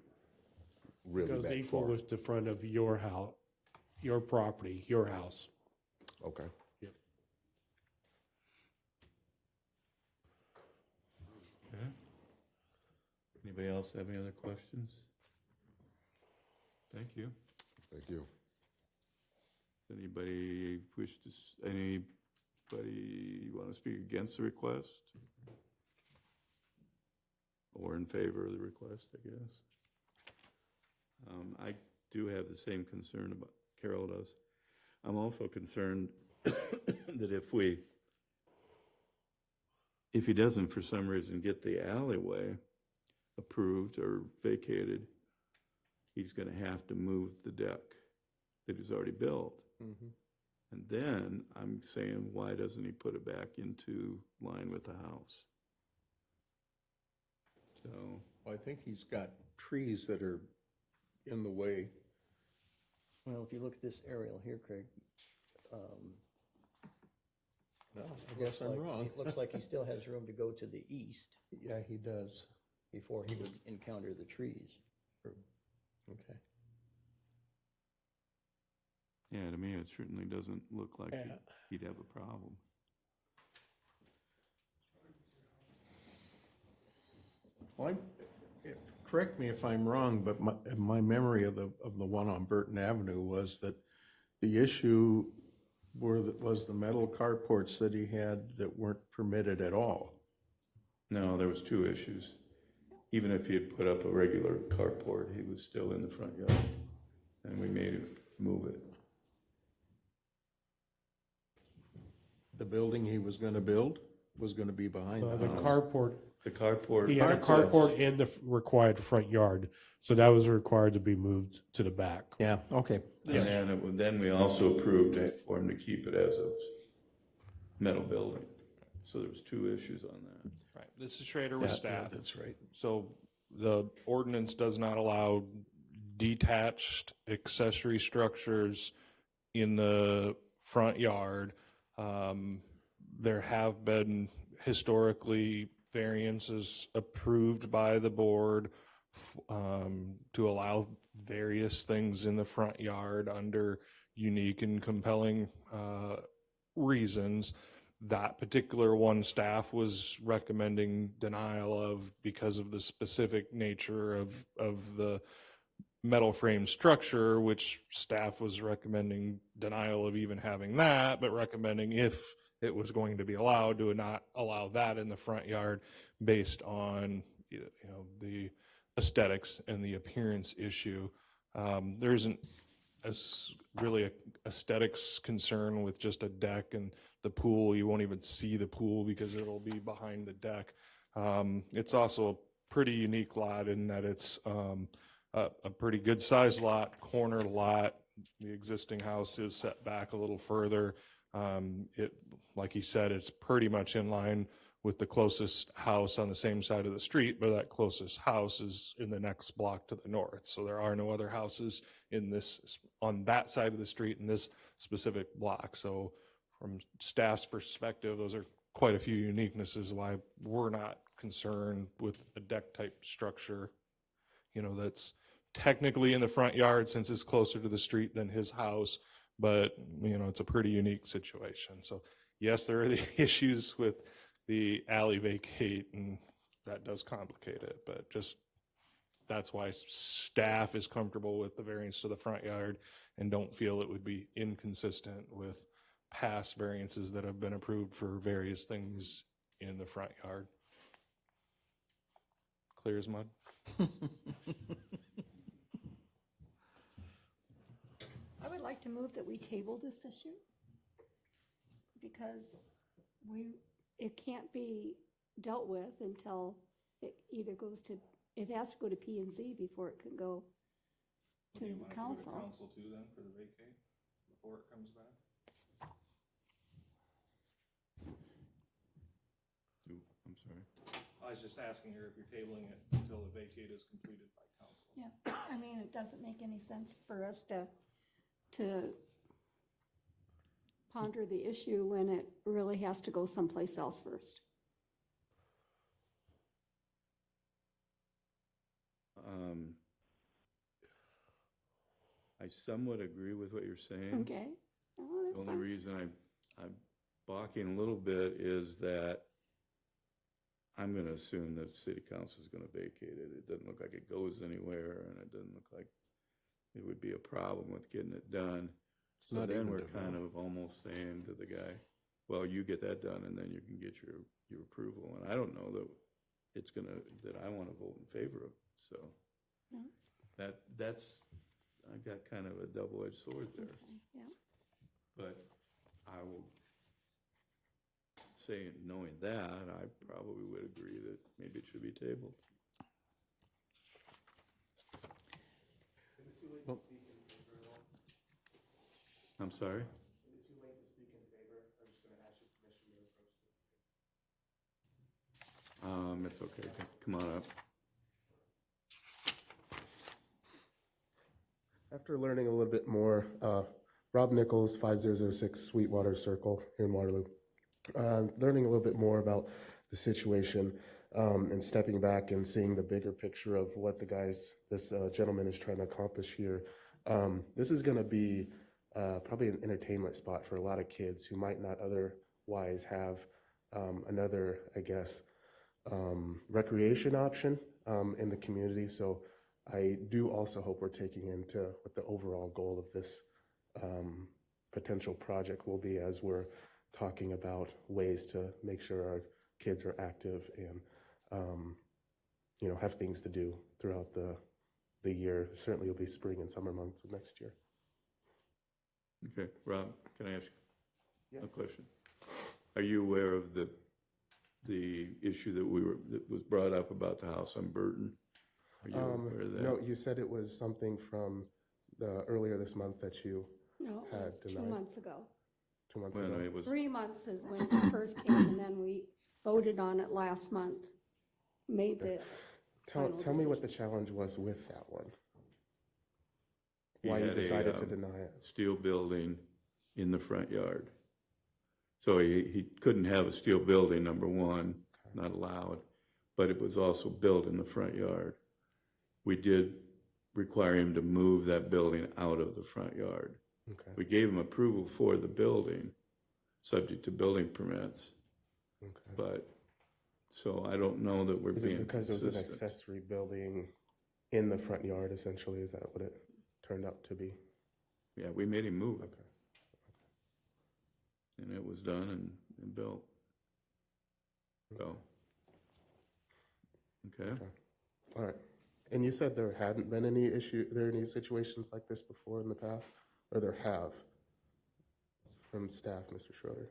really Goes back equal far. with the front of your house, your property, your house. Okay. Yep. Okay. Anybody else have any other questions? Thank you. Thank you. Does anybody want to speak against the request? Or in favor of the request, I guess? I do have the same concern about, Carol does. I'm also concerned that if he doesn't for some reason get the alleyway approved or vacated, he's gonna have to move the deck that he's already built. And then I'm saying, why doesn't he put it back into line with the house? So, I think he's got trees that are in the way. Well, if you look at this aerial here, Craig, No, I guess I'm wrong. it looks like he still has room to go to the east Yeah, he does. before he would encounter the trees. Okay. yeah, to me, it certainly doesn't look like Yeah. he'd have a problem. Well, correct me if I'm wrong, but my memory of the one on Burton Avenue was that the issue was the metal carports that he had that weren't permitted at all. No, there was two issues. Even if he had put up a regular carport, he was still in the front yard, and we made him move it. The building he was gonna build was gonna be behind The the house. carport, The carport. he had a carport in the required front yard, so that was required to be moved to the back. Yeah, okay. And then we also approved it for him to keep it as a metal building. So there was two issues on that. Right, this is Schrader with staff. That's right. So the ordinance does not allow detached accessory structures in the front yard. There have been historically variances approved by the board to allow various things in the front yard under unique and compelling reasons. That particular one, staff was recommending denial of because of the specific nature of the metal frame structure, which staff was recommending denial of even having that, but recommending if it was going to be allowed to not allow that in the front yard based on the aesthetics and the appearance issue. There isn't really a aesthetics concern with just a deck and the pool. You won't even see the pool because it'll be behind the deck. It's also a pretty unique lot in that it's a pretty good sized lot, corner lot. The existing house is set back a little further. Like he said, it's pretty much in line with the closest house on the same side of the street, but that closest house is in the next block to the north. So there are no other houses on that side of the street in this specific block. So from staff's perspective, those are quite a few uniquenesses why we're not concerned with a deck type structure, that's technically in the front yard since it's closer to the street than his house, but it's a pretty unique situation. So yes, there are the issues with the alley vacate, and that does complicate it, but that's why staff is comfortable with the variance to the front yard and don't feel it would be inconsistent with past variances that have been approved for various things in the front yard. Clear as mud. I would like to move that we table this issue because it can't be dealt with until it either it has to go to P and Z before it can go to the council. Council too then for the vacate before it comes back? I'm sorry. I was just asking her if you're tabling it until the vacate is completed by council. Yeah, I mean, it doesn't make any sense for us to ponder the issue when it really has to go someplace else first. I somewhat agree with what you're saying. Okay, oh, The that's only fine. reason I'm balking a little bit is that I'm going to assume that city council is going to vacate it. It doesn't look like it goes anywhere, and it doesn't look like it would be a problem with getting it done. So not then even we're kind developed. of almost saying to the guy, well, you get that done, and then you can get your approval. And I don't know that that I want to vote in favor of it. So No. that's got kind of a double-edged sword there. Yeah. But I will say, knowing that, I probably would agree that maybe it should be tabled. I'm sorry? It's okay, come on up. After learning a little bit more, Rob Nichols, 5006 Sweetwater Circle here in Waterloo. Learning a little bit more about the situation and stepping back and seeing the bigger picture of what this gentleman is trying to accomplish here. This is going to be probably an entertainment spot for a lot of kids who might not otherwise have another, I guess, recreation option in the community. So I do also hope we're taking into what the overall goal of this potential project will be as we're talking about ways to make sure our kids are active and have things to do throughout the year. Certainly it'll be spring and summer months of next year. Okay, Rob, can I ask you a question? Are you aware of the issue that was brought up about the house on Burton? Are you aware of that? No, you said it was something from earlier this month that you No, it had was 2 denied. months ago. 2 months Well, ago. it was, 3 months is when it first came, and then we voted on it last month. Made the Tell final me what the decision. challenge was with that one. he Why you had decided to a deny it. steel building in the front yard. So he couldn't have a steel building, number one, not allowed, but it was also built in the front yard. We did require him to move that building out of the front yard. Okay. We gave him approval for the building, subject to building permits, Okay. but, so I don't know that we're Is being it because it was an consistent. accessory building in the front yard, essentially? Is that what it turned out to be? Yeah, we made him move it, Okay. and it was done and built. So, okay. All right. And you said there hadn't been any any situations like this before in the past? Or there have? From staff, Mr. Schroeder.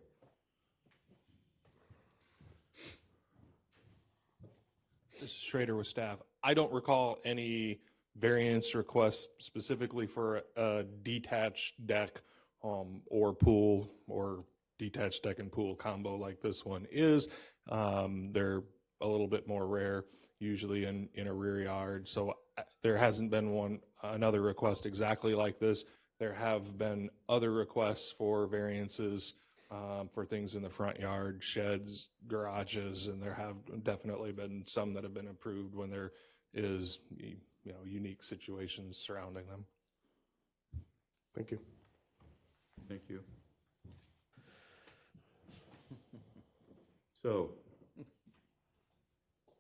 This is Schrader with staff. I don't recall any variance requests specifically for a detached deck or pool or detached deck and pool combo like this one is. They're a little bit more rare, usually in a rear yard. So there hasn't been another request exactly like this. There have been other requests for variances for things in the front yard, sheds, garages, and there have definitely been some that have been approved when there is, unique situations surrounding them. Thank you. Thank you. So,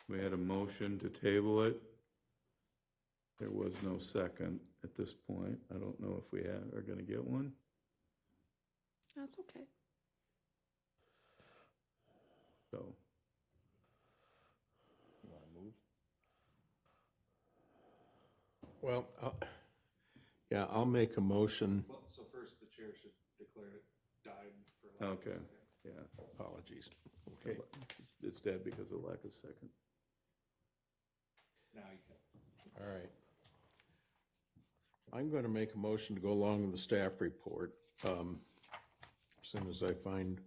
we had a motion to table it. There was no second at this point. I don't know if we are going to get one. That's okay. So, Well, I'll make a motion. Well, so first the chair should declare it died for lack of a okay, second. yeah. Apologies. Okay. It's dead because of lack of second. Now you can. All right. I'm going to make a motion to go along with the staff report, as soon as I find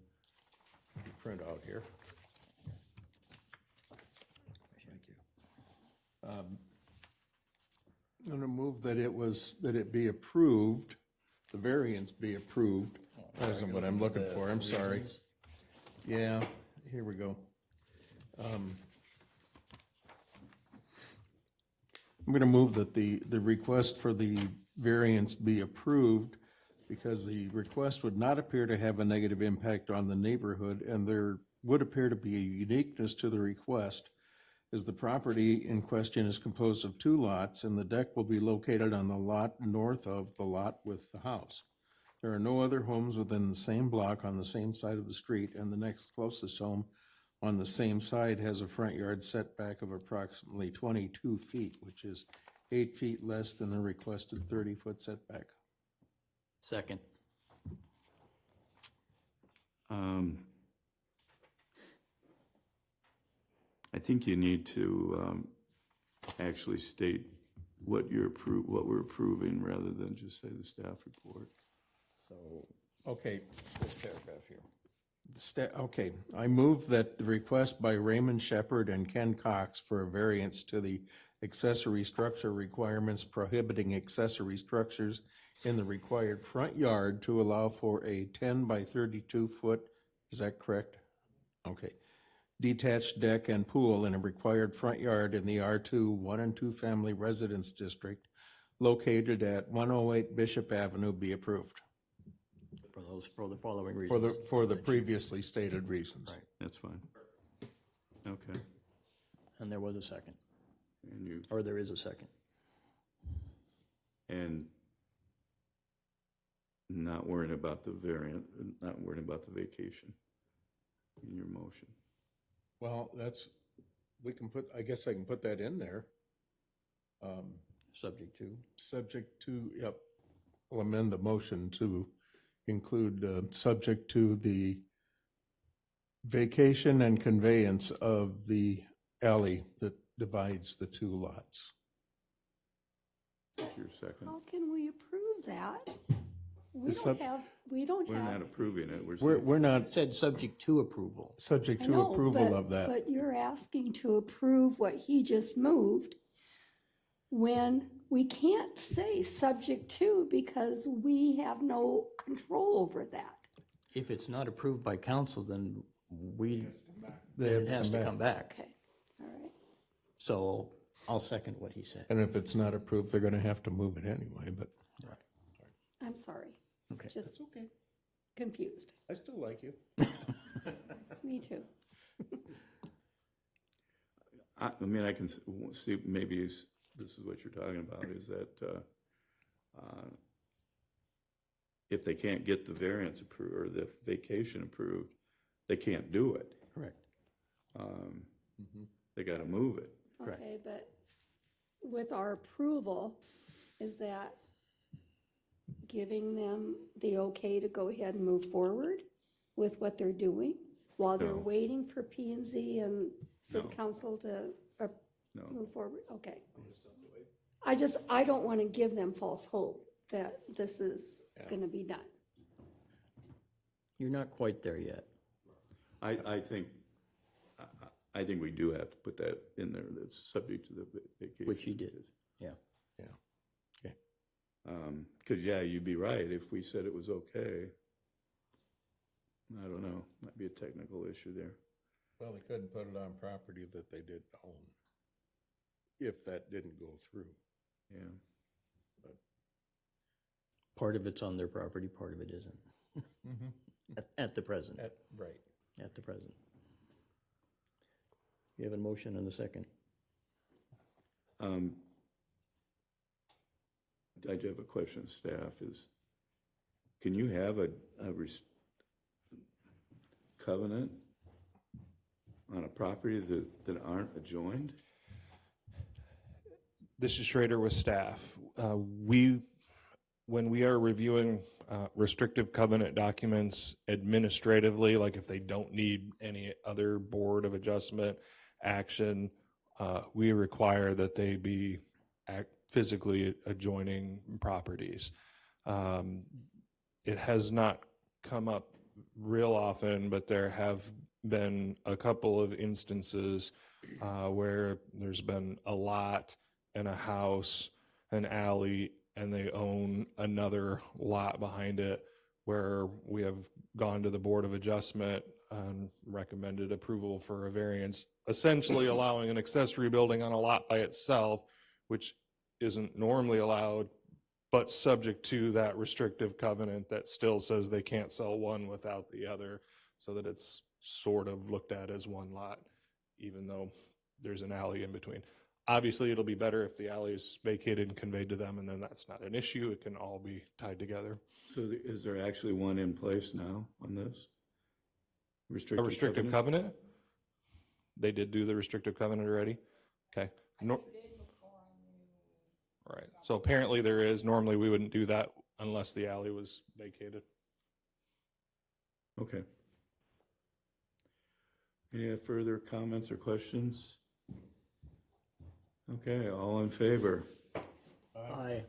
the printout here. Thank you. I'm going to move that it be approved, the variance be approved. That isn't what I'm looking for, I'm sorry. Yeah, here we go. I'm going to move that the request for the variance be approved because the request would not appear to have a negative impact on the neighborhood, and there would appear to be a uniqueness to the request, as the property in question is composed of 2 lots, and the deck will be located on the lot north of the lot with the house. There are no other homes within the same block on the same side of the street, and the next closest home on the same side has a front yard setback of approximately 22 feet, which is 8 feet less than the requested 30-foot setback. Second. I think you need to actually state what what we're approving rather than just say the staff report. So Okay, this paragraph here. okay, I move that the request by Raymond Shepherd and Ken Cox for a variance to the accessory structure requirements prohibiting accessory structures in the required front yard to allow for a 10 by 32 foot, is that correct? Okay. Detached deck and pool in a required front yard in the R2 1 and 2 family residence district located at 108 Bishop Avenue be approved. For the following reasons. For the previously stated reasons. Right. That's fine. Okay. And there was a second, And you, or there is a second. and not worrying about the variant, not worrying about the vacation in your motion. Well, we can put, I guess I can put that in there. Subject to. Subject to, yep. I'll amend the motion to include, subject to the vacation and conveyance of the alley that divides the two lots. Your second. How can we approve that? We The don't have, We're not approving it. We're not It said subject to approval. subject I to know, approval but- of that. But you're asking to approve what he just moved when we can't say subject to because we have no control over that. If it's not approved by council, then They have it has to come back. Okay, all right. So I'll second what he said. And if it's not approved, they're gonna have to move it anyway, but. I'm sorry. Okay. Just okay. confused. I still like you. Me too. I mean, I can see, maybe this is what you're talking about, is that if they can't get the variance approved or the vacation approved, they can't do it. Correct. They got to move it. Correct. Okay, but with our approval, is that giving them the okay to go ahead and move forward with what they're doing while they're No. waiting for P and Z and city No. council to No. move forward? Okay. I don't want to give them false hope that this is going to be done. You're not quite there yet. I think we do have to put that in there, that's subject to the vacation. Which you did. Yeah. Yeah. Okay. Because, yeah, you'd be right, if we said it was okay, I don't know, might be a technical issue there. Well, they couldn't put it on property that they didn't own, if that didn't go through. Yeah. Part of it's on their property, part of it isn't. At the present. Right. At the present. You have a motion and a second. I do have a question of staff is, can you have a covenant on a property that aren't adjoined? This is Schrader with staff. When we are reviewing restrictive covenant documents administratively, like if they don't need any other Board of Adjustment action, we require that they be physically adjoining properties. It has not come up real often, but there have been a couple of instances where there's been a lot and a house, an alley, and they own another lot behind it, where we have gone to the Board of Adjustment and recommended approval for a variance, essentially allowing an accessory building on a lot by itself, which isn't normally allowed, but subject to that restrictive covenant that still says they can't sell one without the other, so that it's sort of looked at as one lot, even though there's an alley in between. Obviously, it'll be better if the alley is vacated and conveyed to them, and then that's not an issue. It can all be tied together. So is there actually one in place now on this? A restrictive covenant? They did do the restrictive covenant already? Okay. Right. So apparently there is. Normally we wouldn't do that unless the alley was vacated. Okay. Any further comments or questions? Okay, all in favor? Aye.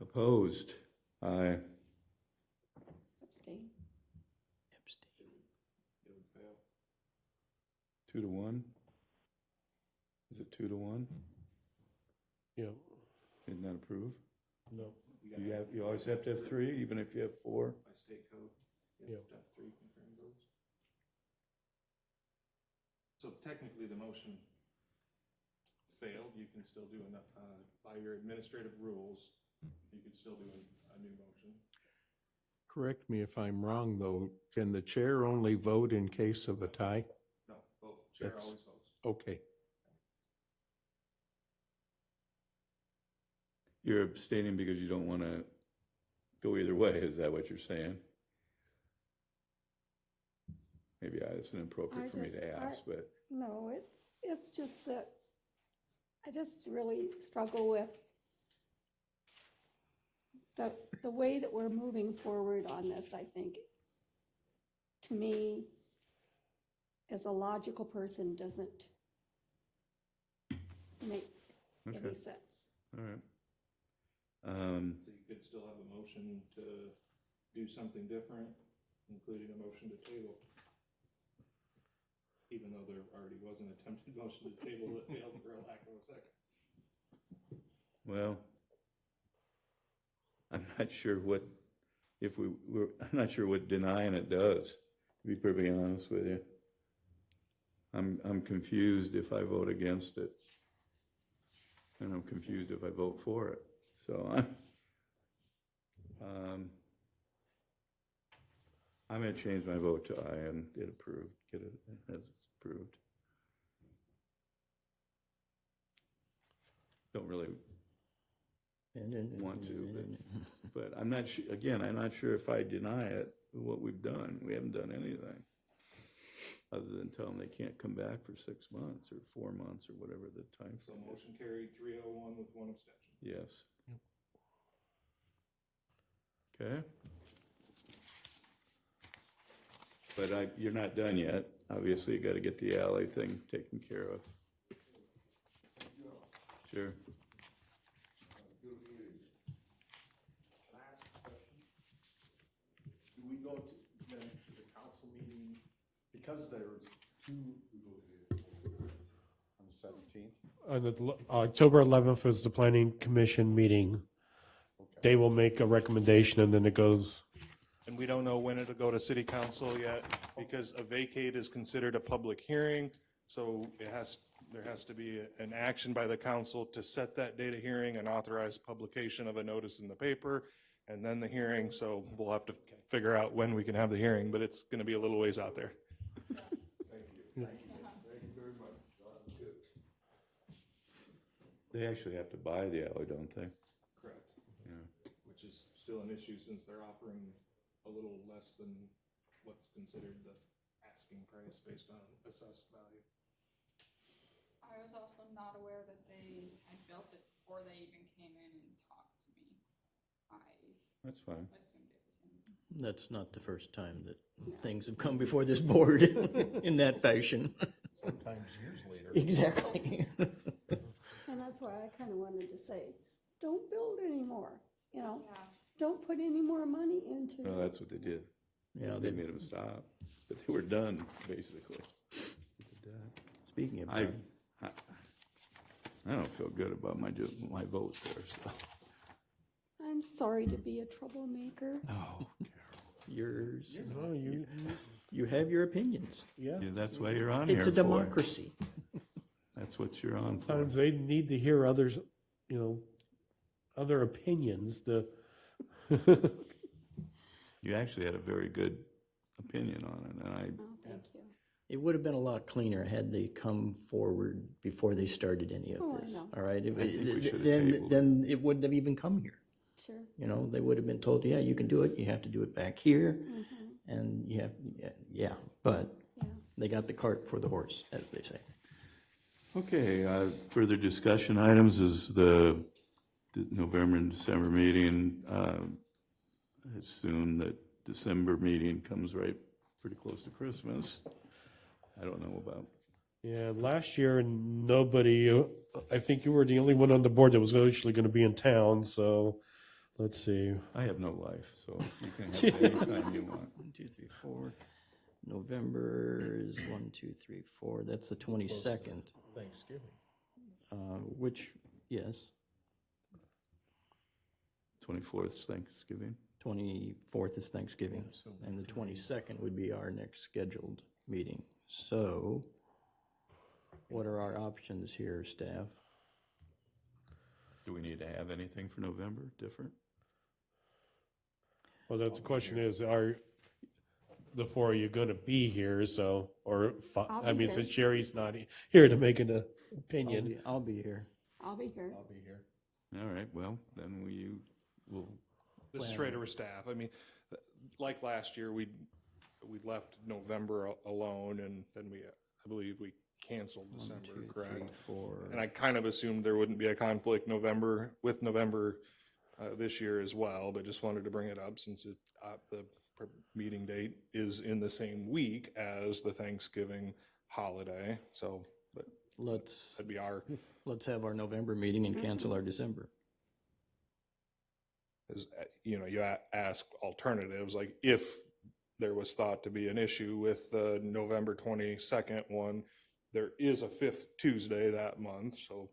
Opposed? Aye. Abstain. It would fail. 2-1? Is it 2-1? Yeah, Isn't that approved? no, You always have to have 3, even if you have 4? By state code, you Yeah. have to have 3 concurring votes. So technically, the motion failed. You can still do by your administrative rules, you could still do a new motion. Correct me if I'm wrong, though. Can the chair only vote in case of a tie? No, both. Chair That's- always votes. Okay. You're abstaining because you don't want to go either way, is that what you're saying? Maybe it's inappropriate for me to ask, but No, it's just that I just really struggle with the way that we're moving forward on this, I think. To me, as a logical person, doesn't make any Okay. sense. all right. So you could still have a motion to do something different, including a motion to table. Even though there already was an attempted motion to table that failed for a lack of a second. Well, I'm not sure what, I'm not sure what denying it does, to be perfectly honest with you. I'm confused if I vote against it. And I'm confused if I vote for it. So I'm going to change my vote to aye and get it as it's approved. Don't really want to, but I'm not sure, again, I'm not sure if I deny it, what we've done. We haven't done anything other than tell them they can't come back for 6 months or 4 months or whatever the time So frame is. motion carried 301 with 1 abstention. Yes. Okay. But you're not done yet. Obviously, you got to get the alley thing taken care of. Sure. Last question. Do we go to the council meeting, because there's two, on the 17th? on the, October 11th is the planning commission meeting. They will make a recommendation and then it goes, And we don't know when it'll go to city council yet, because a vacate is considered a public hearing. So there has to be an action by the council to set that date of hearing and authorize publication of a notice in the paper, and then the hearing. So we'll have to figure out when we can have the hearing, but it's going to be a little ways out there. Thank you. Thank you very much. Good. They actually have to buy the alley, don't they? Correct. Yeah. Which is still an issue since they're offering a little less than what's considered the asking price based on assessed value. I was also not aware that they had built it before they even came in and talked to me. I That's fine. assumed it was in. That's not the first time that things have come before this board in that fashion. Sometimes years later. Exactly. And that's why I kind of wanted to say, don't build anymore, you know? Yeah. Don't put any more money into No, that's what they did. Yeah, They made them stop, but they were done, basically. Speaking of I done, don't feel good about my vote there, so. I'm sorry to be a troublemaker. No. yours, no, you have your opinions. yeah. Yeah, that's why you're on here It's a for. democracy. That's what you're on for. Sometimes they need to hear others, other opinions. You actually had a very good opinion on it, and Oh, thank you. It would have been a lot cleaner had they come forward before they started any of Oh, I this. know. All right? think we should have Then, tabled it. then it wouldn't have even come here. Sure. They would have been told, yeah, you can do it. You have to do it back here. Mhm. And you have, yeah, but Yeah. they got the cart before the horse, as they say. Okay, further discussion items is the November and December meeting. I assume that December meeting comes right pretty close to Christmas. I don't know about, Yeah, last year, nobody, I think you were the only one on the board that was actually going to be in town, so let's see. I have no life, so you can have it anytime you want. 1, 2, 3, 4. November is 1, 2, 3, 4. That's the 22nd. Thanksgiving. Which, yes, 24th is Thanksgiving. 24th is Thanksgiving, and the 22nd would be our next scheduled meeting. So what are our options here, staff? Do we need to have anything for November different? Well, that's the question is, are the four of you going to be here? So, or, I'll I be mean, here. since Sherry's not here to make an opinion. I'll be here. I'll be here. I'll be here. All right, well, then we will. The Schrader staff, I mean, like last year, we left November alone, and then I believe we canceled 1, December, 2, 3, correct? 4. And I kind of assumed there wouldn't be a conflict November this year as well, but just wanted to bring it up since the meeting date is in the same week as the Thanksgiving holiday. So, but that'd be Let's have our November meeting and cancel our December. is, you know, you ask alternatives, like if there was thought to be an issue with the November 22nd one, there is a 5th Tuesday that month, so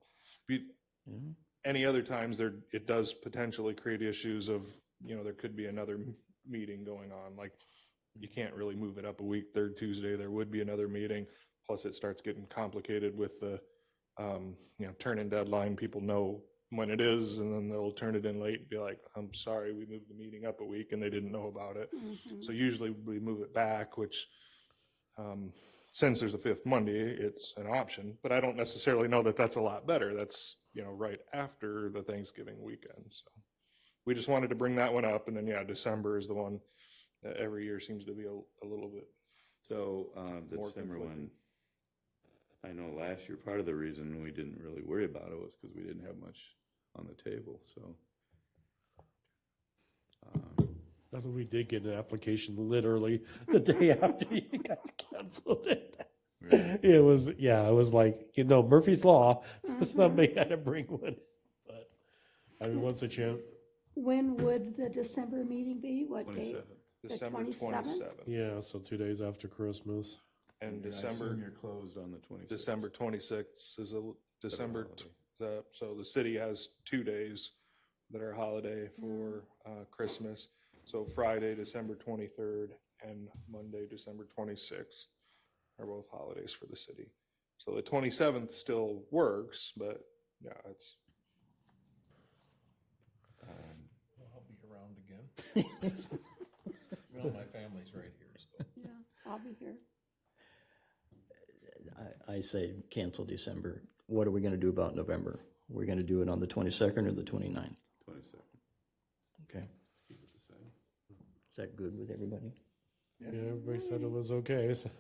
any other times it does potentially create issues of, you know, there could be another meeting going on, like you can't really move it up a week, 3rd Tuesday, there would be another meeting, plus it starts getting complicated with the, you know, turn-in deadline, people know when it is, and then they'll turn it in late and be like, I'm sorry, we moved the meeting up a week and they didn't know about it. So usually we move it back, which since there's a 5th Monday, it's an option, but I don't necessarily know that that's a lot better. That's, you know, right after the Thanksgiving weekend. So we just wanted to bring that one up. And then, yeah, December is the one that every year seems to be a little bit. So the More December conflicting. one, I know last year, part of the reason we didn't really worry about it was because we didn't have much on the table, so. Although we did get an application literally the day after you guys canceled it. Really? It was like, you know, Murphy's Law, somebody had to bring one. But I mean, once a chance. When would the December meeting be? What date? 27th. December 27th? 27th. Yeah, so 2 days after Christmas. And I December, assume you're closed on the 26th. December 26th is a December, holiday. so the city has 2 days that are holiday for Christmas. So Friday, December 23rd and Monday, December 26th are both holidays for the city. So the 27th still works, but yeah, it's. I'll be around again. Well, my family's right here, so. Yeah, I'll be here. I say cancel December. What are we going to do about November? We're going to do it on the 22nd or the 29th? 22nd. Okay. Keep it the same. Is that good with everybody? Yeah, everybody said it was okay. So.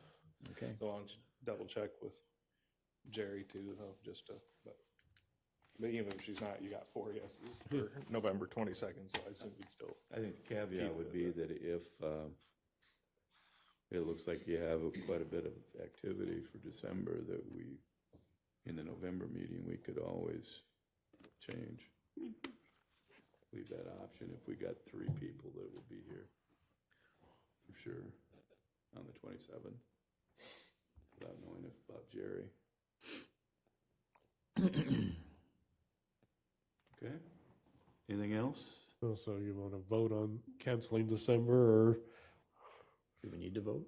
Okay. So I'll double check with Jerry too, though, just to, but even if she's not, you got 4 yeses for November 22nd, so I assume we'd still. I think the caveat would be that if it looks like you have quite a bit of activity for December, that we, in the November meeting, we could always change. Leave that option if we got 3 people that will be here, for sure, on the 27th, without knowing about Jerry. Okay, anything else? So you want to vote on canceling December, or? Do we need to vote?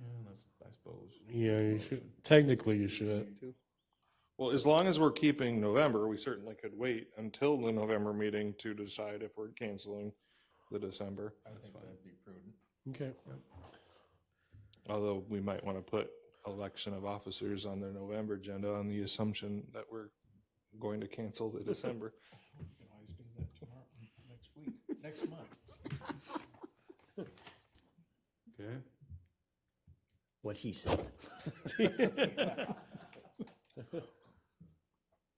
Yeah, that's, I suppose. Yeah, you should. Technically, you should. Well, as long as we're keeping November, we certainly could wait until the November meeting to decide if we're canceling the December. I think that'd be prudent. Okay. Although we might want to put election of officers on their November agenda on the assumption that we're going to cancel the December. We can always do that tomorrow, next week, next month. Okay. what he said.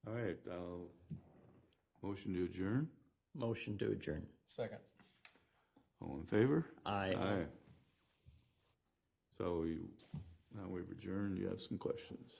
All right, motion to adjourn? Motion to adjourn. Second. All in favor? Aye. Aye. So now we've adjourned, you have some questions?